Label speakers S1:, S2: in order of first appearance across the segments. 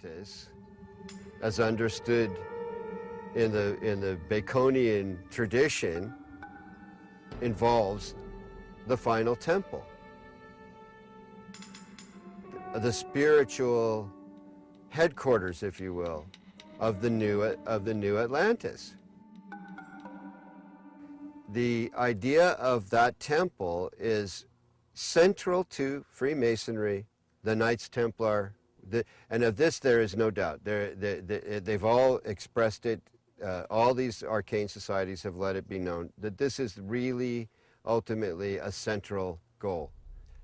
S1: Atlantis, as understood in the Baconian tradition, involves the final temple, the spiritual headquarters, if you will, of the new Atlantis. The idea of that temple is central to Freemasonry, the Knights Templar, and of this there is no doubt. They've all expressed it. All these arcane societies have let it be known that this is really ultimately a central goal.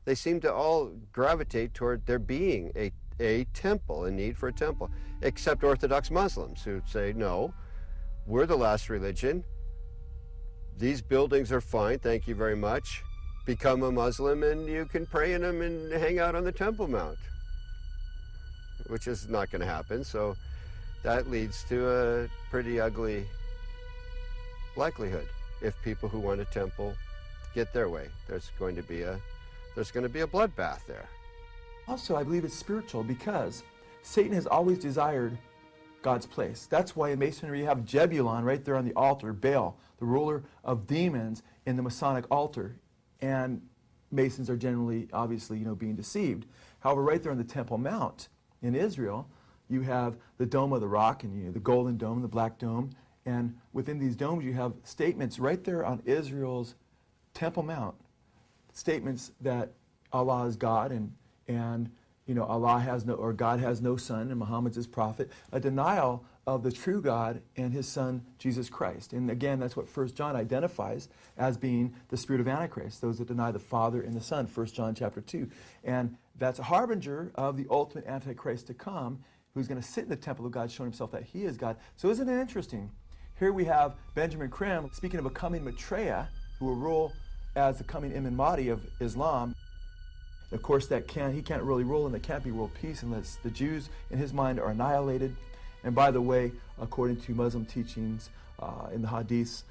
S1: They seem to all gravitate toward there being a temple, a need for a temple, except Orthodox Muslims who say, no, we're the last religion. These buildings are fine, thank you very much. Become a Muslim and you can pray in them and hang out on the Temple Mount, which is not going to happen. So that leads to a pretty ugly likelihood. If people who want a temple get their way, there's going to be a bloodbath there.
S2: Also, I believe it's spiritual because Satan has always desired God's place. That's why in Masonry you have Jebulon right there on the altar, Baal, the ruler of demons, in the Masonic altar. And Masons are generally, obviously, being deceived. However, right there on the Temple Mount in Israel, you have the Dome of the Rock, and the Golden Dome, the Black Dome, and within these domes you have statements right there on Israel's Temple Mount, statements that Allah is God, and Allah has no, or God has no son, and Muhammad's his prophet, a denial of the true God and his son, Jesus Christ. And again, that's what 1 John identifies as being the spirit of Antichrist, those that deny the Father and the Son, 1 John chapter 2. And that's a harbinger of the ultimate Antichrist to come, who's going to sit in the temple of God, showing himself that he is God. So isn't it interesting? Here we have Benjamin Krim speaking of a coming Maitreya, who will rule as the coming Imam Mahdi of Islam. Of course, he can't really rule, and there can't be world peace unless the Jews, in his mind, are annihilated. And by the way, according to Muslim teachings in the Hadiths,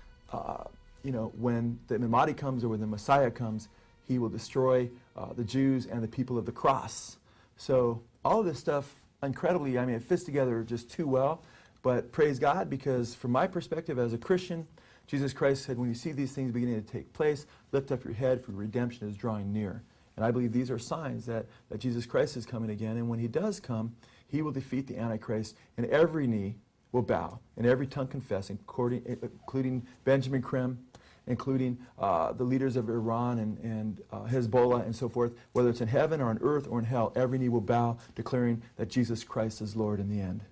S2: when the Imam Mahdi comes, or when the Messiah comes, he will destroy the Jews and the people of the cross. So all of this stuff, incredibly, it fits together just too well. But praise God, because from my perspective as a Christian, Jesus Christ said, when you see these things beginning to take place, lift up your head, for redemption is drawing near. And I believe these are signs that Jesus Christ is coming again. And when he does come, he will defeat the Antichrist, and every knee will bow, and every tongue confess, including Benjamin Krim, including the leaders of Iran and Hezbollah and so forth. Whether it's in heaven or on earth or in hell, every knee will bow, declaring that Jesus Christ is Lord in the end.